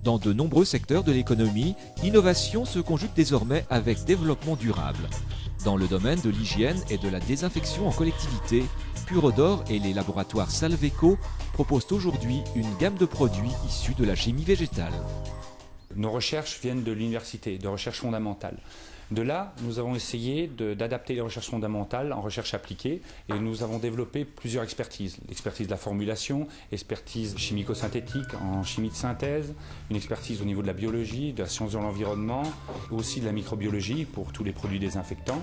Dans de nombreux secteurs de l'économie, innovation se conjugue désormais avec développement durable. Dans le domaine de l'hygiène et de la désinfection en collectivité, Purodor et les laboratoires Salveco proposent aujourd'hui une gamme de produits issus de la chimie végétale. Nos recherches viennent de l'université, de recherche fondamentale. De là, nous avons essayé d'adapter les recherches fondamentales en recherche appliquée et nous avons développé plusieurs expertises. L'expertise de la formulation, expertise chimico-synthétique en chimie de synthèse, une expertise au niveau de la biologie, de la science de l'environnement, aussi de la microbiologie pour tous les produits désinfectants.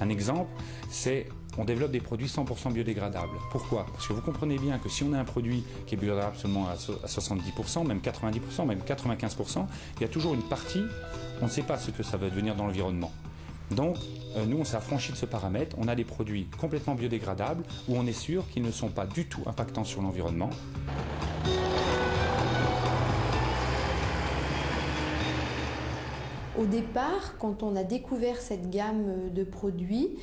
Un exemple, c'est on développe des produits 100% biodégradables. Pourquoi? Parce que vous comprenez bien que si on a un produit qui est biodégradable seulement à 70%, même 90%, même 95%, il y a toujours une partie, on ne sait pas ce que ça va devenir dans l'environnement. Donc, nous, on s'est affranchi de ce paramètre. On a des produits complètement biodégradables où on est sûr qu'ils ne sont pas du tout impactants sur l'environnement. Au départ, quand on a découvert cette gamme de produits,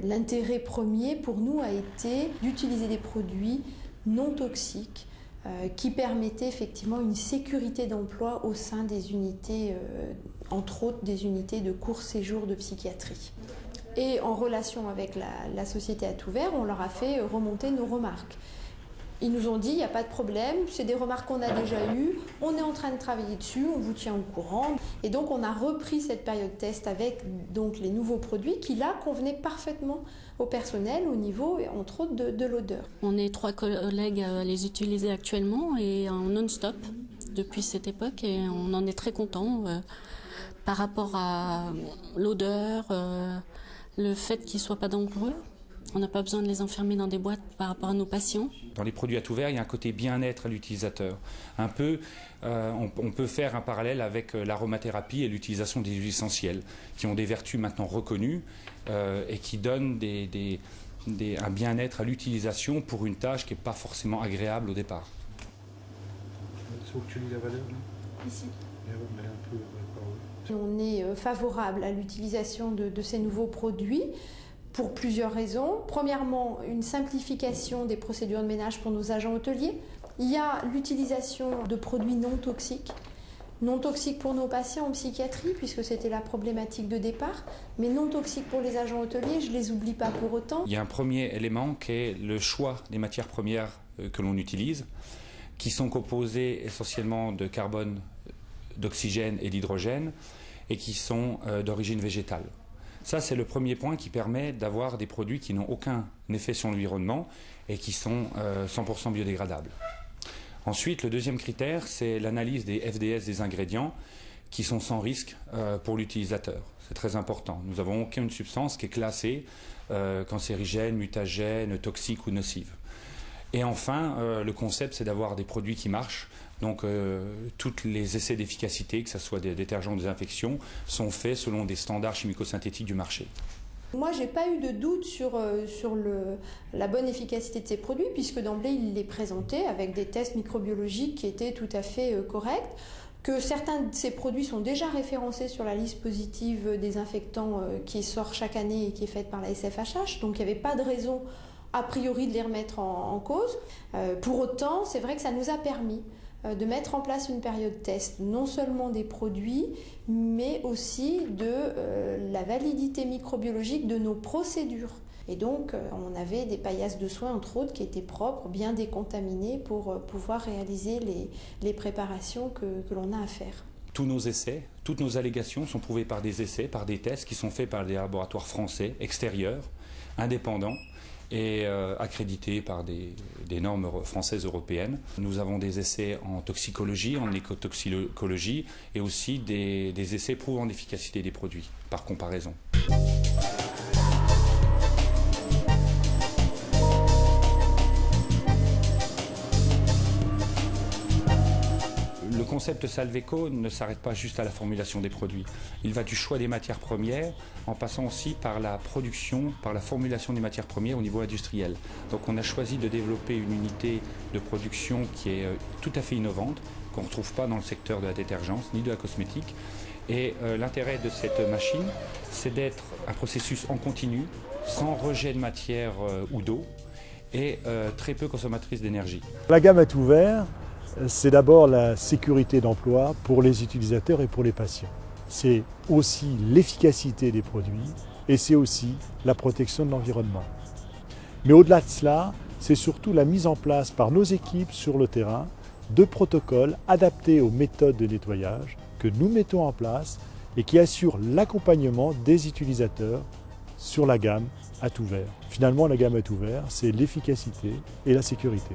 l'intérêt premier pour nous a été d'utiliser des produits non toxiques qui permettaient effectivement une sécurité d'emploi au sein des unités, entre autres des unités de court séjour de psychiatrie. Et en relation avec la société à tout vert, on leur a fait remonter nos remarques. Ils nous ont dit, il n'y a pas de problème, c'est des remarques qu'on a déjà eues, on est en train de travailler dessus, on vous tient au courant. Et donc on a repris cette période test avec donc, les nouveaux produits qui là convenaient parfaitement au personnel au niveau, entre autres, de l'odeur. On est 3 collègues à les utiliser actuellement et en non-stop depuis cette époque et on en est très contents par rapport à l'odeur, le fait qu'ils ne soient pas dangereux. On n'a pas besoin de les enfermer dans des boîtes par rapport à nos patients. Dans les produits à tout vert, il y a un côté bien-être à l'utilisateur. Un peu, on peut faire un parallèle avec l'aromathérapie et l'utilisation des huiles essentielles, qui ont des vertus maintenant reconnues et qui donnent un bien-être à l'utilisation pour une tâche qui n'est pas forcément agréable au départ. C'est où que tu lis la valeur là? Ici. On On est favorable à l'utilisation de ces nouveaux produits. Pour plusieurs raisons. Premièrement, une simplification des procédures de ménage pour nos agents hôteliers. Il y a l'utilisation de produits non toxiques. Non toxiques pour nos patients en psychiatrie, puisque c'était la problématique de départ, mais non toxiques pour les agents hôteliers, je ne les oublie pas pour autant. Il y a un premier élément qui est le choix des matières premières que l'on utilise, qui sont composées essentiellement de carbone, d'oxygène et d'hydrogène, et qui sont d'origine végétale. Ça, c'est le premier point qui permet d'avoir des produits qui n'ont aucun effet sur l'environnement et qui sont 100% biodégradables. Ensuite, le deuxième critère, c'est l'analyse des FDS des ingrédients qui sont sans risque pour l'utilisateur. C'est très important. Nous n'avons aucune substance qui est classée cancérigène, mutagène, toxique ou nocive. Et enfin, le concept, c'est d'avoir des produits qui marchent. Donc, tous les essais d'efficacité, que ce soit des détergents, des désinfections, sont faits selon des standards chimico-synthétiques du marché. Moi, je n'ai pas eu de doute sur la bonne efficacité de ces produits, puisque d'emblée, il les présentait avec des tests microbiologiques qui étaient tout à fait corrects, que certains de ces produits sont déjà référencés sur la liste positive désinfectants qui sort chaque année et qui est faite par la SFHH, donc il n'y avait pas de raison a priori de les remettre en cause. Pour autant, c'est vrai que ça nous a permis de mettre en place une période test, non seulement des produits, mais aussi de la validité microbiologique de nos procédures. Et donc, on avait des paillasses de soins, entre autres, qui étaient propres, bien décontaminées, pour pouvoir réaliser les préparations que l'on a à faire. Tous nos essais, toutes nos allégations sont prouvées par des essais, par des tests qui sont faits par des laboratoires français, extérieurs, indépendants, et accrédité par des normes françaises européennes. Nous avons des essais en toxicologie, en écotoxicologie et aussi des essais prouvant l'efficacité des produits par comparaison. Le concept Salveco ne s'arrête pas juste à la formulation des produits. Il va du choix des matières premières en passant aussi par la production, par la formulation des matières premières au niveau industriel. Donc on a choisi de développer une unité de production qui est tout à fait innovante, qu'on ne retrouve pas dans le secteur de la détergence ni de la cosmétique. Et l'intérêt de cette machine, c'est d'être un processus en continu, sans rejet de matière ou d'eau, et très peu consommatrice d'énergie. La gamme à tout vert c'est d'abord la sécurité d'emploi pour les utilisateurs et pour les patients. C'est aussi l'efficacité des produits et c'est aussi la protection de l'environnement. Mais au-delà de cela, c'est surtout la mise en place par nos équipes sur le terrain de protocoles adaptés aux méthodes de nettoyage que nous mettons en place et qui assurent l'accompagnement des utilisateurs sur la gamme à tout vert. Finalement, la gamme à tout vert, c'est l'efficacité et la sécurité.